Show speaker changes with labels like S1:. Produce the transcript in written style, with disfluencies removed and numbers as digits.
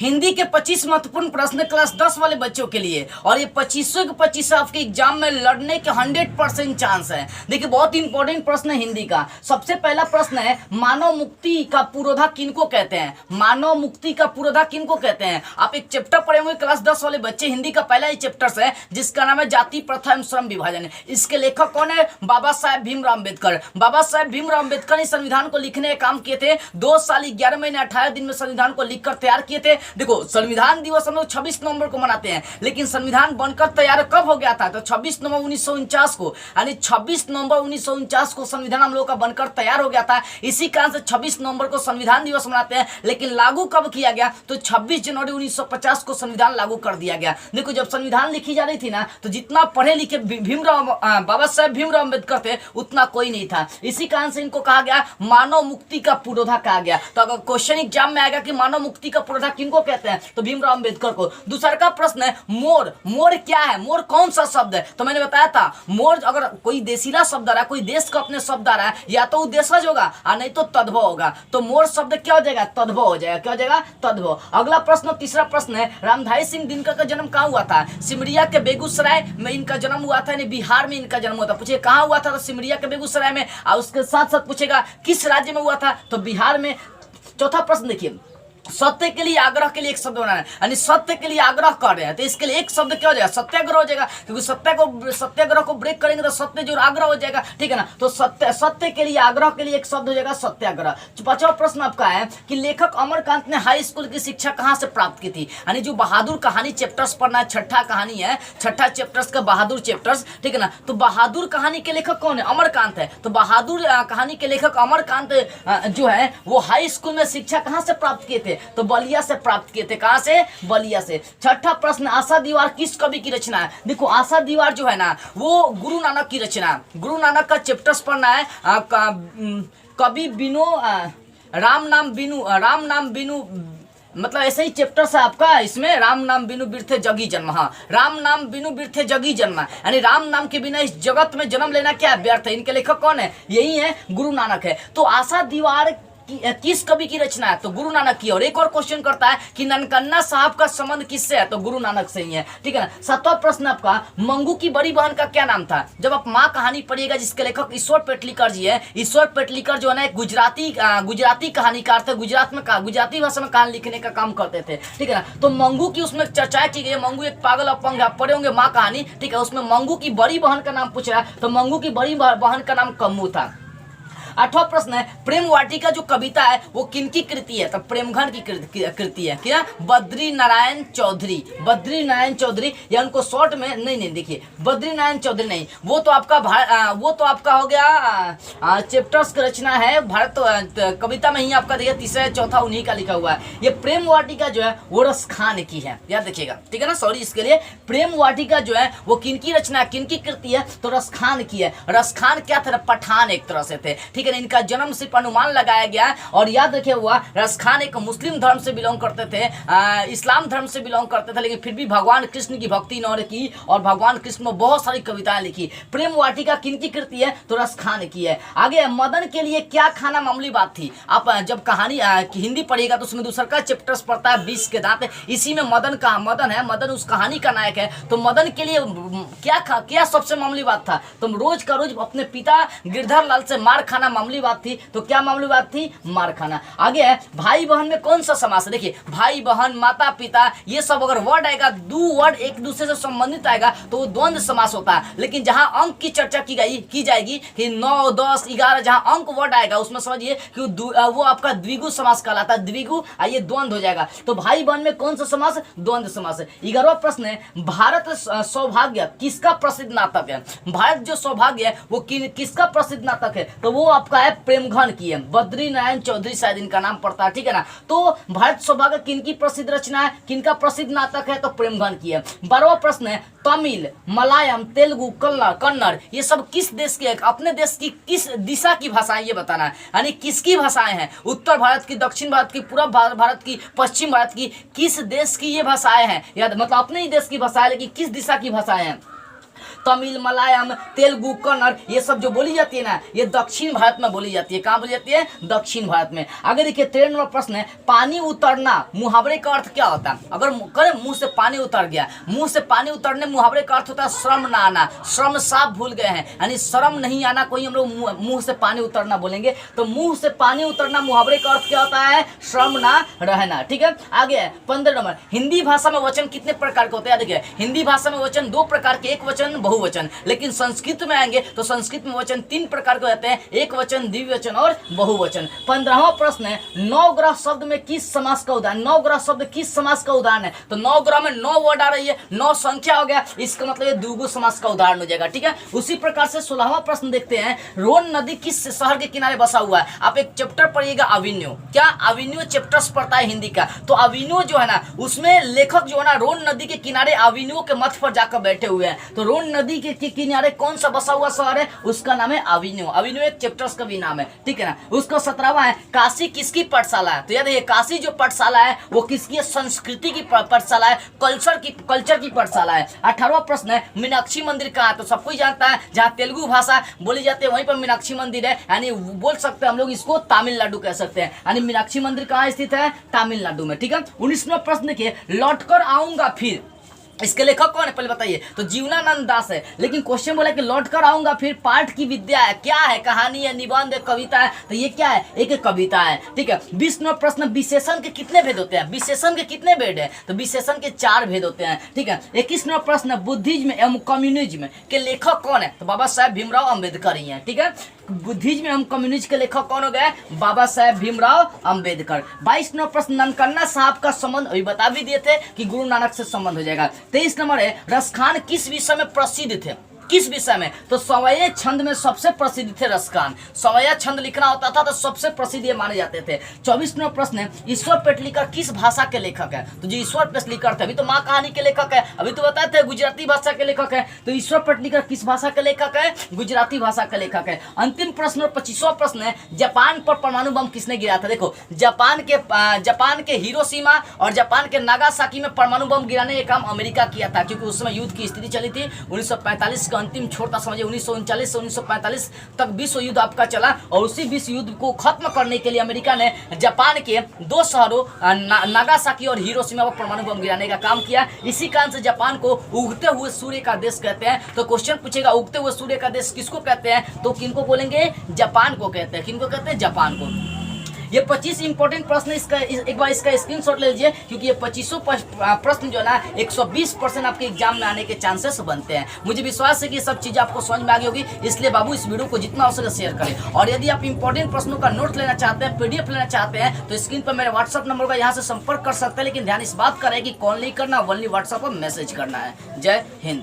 S1: हिंदी के 25 महत्वपूर्ण प्रश्न क्लास 10 वाले बच्चों के लिए, और ये 25 के 25 आपके एग्जाम में लड़ने के 100% चांस है। देखिए बहुत इंपॉर्टेंट प्रश्न है हिंदी का। सबसे पहला प्रश्न है, मानव मुक्ति का पुरोधा किनको कहते हैं? मानव मुक्ति का पुरोधा किनको कहते हैं? आप एक चैप्टर पढ़े हुए क्लास 10 वाले बच्चे, हिंदी का पहला ही चैप्टर है जिसका नाम है जाति प्रथा एवं श्रम विभाजन। इसके लेखक कौन है? बाबा साहेब भीमराव अम्बेडकर। बाबा साहेब भीमराव अम्बेडकर ने संविधान को लिखने का काम किए थे। 2 साल 11 महीने 18 दिन में संविधान को लिखकर तैयार किए थे। देखो संविधान दिवस हम लोग 26 नवंबर को मनाते हैं, लेकिन संविधान बनकर तैयार कब हो गया था? तो 26 नवंबर 1949 को, यानी 26 नवंबर 1949 को संविधान हम लोग का बनकर तैयार हो गया था। इसी कारण से 26 नवंबर को संविधान दिवस मनाते हैं। लेकिन लागू कब किया गया? तो 26 जनवरी 1950 को संविधान लागू कर दिया गया। देखो जब संविधान लिखी जा रही थी ना, तो जितना पढ़े लिखे बाबा साहेब भीमराव अम्बेडकर थे उतना कोई नहीं था। इसी कारण से इनको कहा गया मानव मुक्ति का पुरोधा कहा गया। तो अगर क्वेश्चन एग्जाम में आएगा कि मानव मुक्ति का पुरोधा किनको कहते हैं, तो भीमराव अम्बेडकर को। दूसरा का प्रश्न है, मोर। मोर क्या है? मोर कौन सा शब्द है? तो मैंने बताया था मोर अगर कोई देशीला शब्द आ रहा है, कोई देश का अपने शब्द आ रहा है, या तो उद्देश्यज होगा और नहीं तो तद्भव होगा। तो मोर शब्द क्या हो जाएगा? तद्भव हो जाएगा। क्या हो जाएगा? तद्भव। अगला प्रश्न, तीसरा प्रश्न है, रामधारी सिंह दिनकर का जन्म कहाँ हुआ था? सिमरिया के बेगूसराय में इनका जन्म हुआ था, बिहार में इनका जन्म हुआ था। पूछे कहाँ हुआ था? तो सिमरिया के बेगूसराय में। और उसके साथ साथ पूछेगा किस राज्य में हुआ था? तो बिहार में। चौथा प्रश्न देखिए, सत्य के लिए आग्रह के लिए एक शब्द बनाना है, यानी सत्य के लिए आग्रह कर रहे हैं, तो इसके लिए एक शब्द क्या हो जाएगा? सत्याग्रह हो जाएगा, क्योंकि सत्याग्रह को ब्रेक करेंगे तो सत्य जो आग्रह हो जाएगा, ठीक है ना। तो सत्य के लिए आग्रह के लिए एक शब्द हो जाएगा सत्याग्रह। पांचवा प्रश्न आपका है कि लेखक अमरकांत ने हाई स्कूल की शिक्षा कहां से प्राप्त की थी? यानी जो बहादुर कहानी चैप्टर्स पढ़ना है, छठा कहानी है, छठा चैप्टर्स का बहादुर चैप्टर्स, ठीक है ना। तो बहादुर कहानी के लेखक कौन है? अमरकांत है। तो बहादुर कहानी के लेखक अमरकांत जो है वो हाई स्कूल में शिक्षा कहां से प्राप्त किए थे? तो बलिया से प्राप्त किए थे। कहां से? बलिया से। छठा प्रश्न, आशा दीवार किस कवि की रचना है? देखो आशा दीवार जो है ना वो गुरु नानक की रचना, गुरु नानक का चैप्टर्स पढ़ना है। कवि बिनो राम नाम बिनु मतलब ऐसे ही चैप्टर है आपका, इसमें राम नाम बिनु बिरथे जगी जन्म। हाँ, राम नाम बिनु बिरथे जगी जन्म, यानी राम नाम के बिना इस जगत में जन्म लेना क्या व्यर्थ है। इनके लेखक कौन है? यही है, गुरु नानक है। तो आशा दीवार किस कवि की रचना है? तो गुरु नानक की। और एक और क्वेश्चन करता है कि ननकन्ना साहब का संबंध किससे है? तो गुरु नानक से ही है, ठीक है ना। सातवां प्रश्न आपका, मंगू की बड़ी बहन का क्या नाम था? जब आप माँ कहानी पढ़िएगा जिसके लेखक ईश्वर पेटलीकर जी है, ईश्वर पेटलीकर जो है ना एक गुजराती कहानीकार थे, गुजरात में गुजराती भाषा में कहानी लिखने का काम करते थे, ठीक है ना। तो मंगू की उसमें चर्चा की गई। मंगू एक पागल अपंग, आप पढ़े होंगे माँ कहानी, ठीक है। उसमें मंगू की बड़ी बहन का नाम पूछ रहा है, तो मंगू की बड़ी बहन का नाम कम्मू था। आठवां प्रश्न है, प्रेम वाटिका जो कविता है वो किनकी कृति है? तो प्रेमघन की कृति है। क्या? बद्री नारायण चौधरी। बद्री नारायण चौधरी, या उनको शॉर्ट में नहीं देखिए, बद्री नारायण चौधरी नहीं, वो तो आपका हो गया चैप्टर्स की रचना है भारत कविता में ही आपका देखिए तीसरा चौथा उन्हीं का लिखा हुआ है। ये प्रेम वाटिका जो है वो रसखान की है, याद रखिएगा, ठीक है ना। सॉरी इसके लिए, प्रेम वाटिका जो है वो किनकी रचना है, किनकी कृति है? तो रसखान की है। रसखान क्या थे? पठान एक तरह से थे, ठीक है। इनका जन्म सिर्फ अनुमान लगाया गया है। और याद रखे हुआ, रसखान एक मुस्लिम धर्म से बिलोंग करते थे, इस्लाम धर्म से बिलोंग करते थे, लेकिन फिर भी भगवान कृष्ण की भक्ति इन्होंने की और भगवान कृष्ण में बहुत सारी कविताएं लिखी। प्रेम वाटिका किनकी कृति है? तो रसखान की है। आगे, मदन के लिए क्या खाना मामूली बात थी? आप जब कहानी हिंदी पढ़िएगा तो उसमें दूसरा का चैप्टर्स पढ़ता है 20 के दांत, इसी में मदन है, मदन उस कहानी का नायक है। तो मदन के लिए क्या सबसे मामूली बात था? तो रोज का रोज अपने पिता गिरधर लाल से मार खाना मामूली बात थी। तो क्या मामूली बात थी? मार खाना। आगे है, भाई बहन में कौन सा समास है? देखिए भाई बहन, माता पिता, ये सब अगर वर्ड आएगा, दो वर्ड एक दूसरे से संबंधित आएगा तो वो द्वंद्व समास होता है। लेकिन जहां अंक की चर्चा की जाएगी कि 9, 10, 11 जहां अंक वर्ड आएगा उसमें समझिए कि वो आपका द्विगु समास कहलाता है। द्विगु, ये द्वंद्व हो जाएगा। तो भाई बहन में कौन सा समास? द्वंद्व समास है। 11वां प्रश्न है, भारत सौभाग्य किसका प्रसिद्ध नाटक है? भारत जो सौभाग्य है वो किसका प्रसिद्ध नाटक है? तो वो आपका है प्रेमघन की है, बद्री नारायण चौधरी शायद इनका नाम पड़ता है, ठीक है ना। तो भारत सौभाग्य किनकी प्रसिद्ध रचना है, किनका प्रसिद्ध नाटक है? तो प्रेमघन की है। 12वां प्रश्न है, तमिल, मलयालम, तेलुगु, कन्नड़ ये सब किस देश की है? अपने देश की किस दिशा की भाषाएं ये बताना है, यानी किसकी भाषाएं हैं? उत्तर भारत की, दक्षिण भारत की, पूर्व भारत की, पश्चिम भारत की, किस देश की ये भाषाएं हैं? याद मतलब अपने ही देश की भाषा है लेकिन किस दिशा की भाषाएं हैं? तमिल, मलयालम, तेलुगु, कन्नड़, ये सब जो बोली जाती है ना, ये दक्षिण भारत में बोली जाती है। कहाँ बोली जाती है? दक्षिण भारत में। आगे देखिए 13 नंबर प्रश्न है, पानी उतरना मुहावरे का अर्थ क्या होता है? अगर करें मुंह से पानी उतर गया, मुंह से पानी उतरने मुहावरे का अर्थ होता है श्रम ना आना। श्रम साफ भूल गए हैं, यानी श्रम नहीं आना कोई हम लोग मुंह से पानी उतरना बोलेंगे। तो मुंह से पानी उतरना मुहावरे का अर्थ क्या होता है? श्रम ना रहना। ठीक है, आगे है 15 नंबर, हिंदी भाषा में वचन कितने प्रकार के होते हैं? देखिए हिंदी भाषा में वचन 2 प्रकार के, एक वचन, बहुवचन। लेकिन संस्कृत में आएंगे तो संस्कृत में वचन 3 प्रकार के होते हैं, एक वचन, द्विवचन और बहुवचन। 15वां प्रश्न है, नवग्रह शब्द में किस समास का उदाहरण? नवग्रह शब्द किस समास का उदाहरण है? तो नवग्रह में 9 वर्ड आ रही है, 9 संख्या हो गया, इसका मतलब ये द्विगु समास का उदाहरण हो जाएगा। ठीक है, उसी प्रकार से 16वां प्रश्न देखते हैं, रोन नदी किस शहर के किनारे बसा हुआ है? आप एक चैप्टर पढ़िएगा अविन्यो, क्या अविन्यो चैप्टर्स पढ़ता है हिंदी का, तो अविन्यो जो है ना उसमें लेखक जो है ना रोन नदी के किनारे अविन्यो के मठ पर जाकर बैठे हुए हैं। तो रोन नदी के किनारे कौन सा बसा हुआ शहर है? उसका नाम है अविन्यो। अविन्यो एक चैप्टर्स का भी नाम है। ठीक है ना, उसका 17वां है, काशी किसकी पाठशाला है? तो याद है काशी जो पाठशाला है वो किसकी है? संस्कृति की पाठशाला है, कल्चर की पाठशाला है। 18वां प्रश्न है, मीनाक्षी मंदिर कहाँ है? तो सब कोई जानता है, जहाँ तेलुगु भाषा बोली जाती है वहीं पर मीनाक्षी मंदिर है, यानी बोल सकते हैं हम लोग इसको तमिलनाडु कह सकते हैं। यानी मीनाक्षी मंदिर कहाँ स्थित है? तमिलनाडु में। ठीक है, 19वां प्रश्न देखिए, लौटकर आऊंगा फिर, इसके लेखक कौन है पहले बताइए? तो जीवनानंद दास है। लेकिन क्वेश्चन बोला कि लौट कर आऊंगा फिर पाठ की विद्या है, क्या है? कहानी है, निबंध है, कविता है? तो ये क्या है? एक कविता है। ठीक है, 20 नंबर प्रश्न, विशेषण के कितने भेद होते हैं? विशेषण के कितने भेद है? तो विशेषण के 4 भेद होते हैं। ठीक है, 21 नंबर प्रश्न, बुद्धिज्म एवं कम्युनिज्म के लेखक कौन है? तो बाबा साहेब भीमराव अम्बेडकर ही है। ठीक है, बुद्धिज्म एवं कम्युनिज्म के लेखक कौन हो गए? बाबा साहेब भीमराव अम्बेडकर। 22 नंबर प्रश्न, ननकन्ना साहब का संबंध अभी बता भी दिए थे कि गुरु नानक से संबंध हो जाएगा। 23 नंबर है, रसखान किस विषय में प्रसिद्ध थे? किस विषय में? तो सवये छंद में सबसे प्रसिद्ध थे रसखान। सवया छंद लिखना होता था तो सबसे प्रसिद्ध ये माने जाते थे। 24 नंबर प्रश्न है, ईश्वर पेटलिकर किस भाषा के लेखक है? तो जो ईश्वर पेटलिकर थे, अभी तो माँ कहानी के लेखक है, अभी तो बताए थे गुजराती भाषा के लेखक है। तो ईश्वर पेटलिकर किस भाषा के लेखक है? गुजराती भाषा के लेखक है। अंतिम प्रश्न और 25वां प्रश्न है, जापान पर परमाणु बम किसने गिराया था? देखो जापान के हिरोशिमा और जापान के नागासाकी में परमाणु बम गिराने का काम अमेरिका किया था, क्योंकि उस समय युद्ध की स्थिति चली थी। 1945 का अंतिम छोर था, समझिए 1939 से 1945 तक विश्व युद्ध आपका चला, और उसी विश्व युद्ध को खत्म करने के लिए अमेरिका ने जापान के 2 शहरों नागासाकी और हिरोशिमा पर परमाणु बम गिराने का काम किया। इसी कारण से जापान को उगते हुए सूर्य का देश कहते हैं। तो क्वेश्चन पूछेगा उगते हुए सूर्य का देश किसको कहते हैं? तो किनको बोलेंगे? जापान को कहते हैं। किनको कहते हैं? जापान को। ये 25 इंपॉर्टेंट प्रश्न, इसका एक बार इसका स्क्रीनशॉट ले लीजिए, क्योंकि ये 25 प्रश्न जो है ना 120% आपके एग्जाम में आने के चांसेस बनते हैं। मुझे विश्वास है कि सब चीज़ें आपको समझ में आ गई होगी, इसलिए बाबू इस वीडियो को जितना हो सके शेयर करें। और यदि आप इंपॉर्टेंट प्रश्नों का नोट लेना चाहते हैं, PDF लेना चाहते हैं, तो स्क्रीन पर मेरे व्हाट्सअप नंबर का यहाँ से संपर्क कर सकते हैं। लेकिन ध्यान इस बात का रहे कि कॉल नहीं करना, ओनली व्हाट्सअप पर मैसेज करना है। जय हिंद।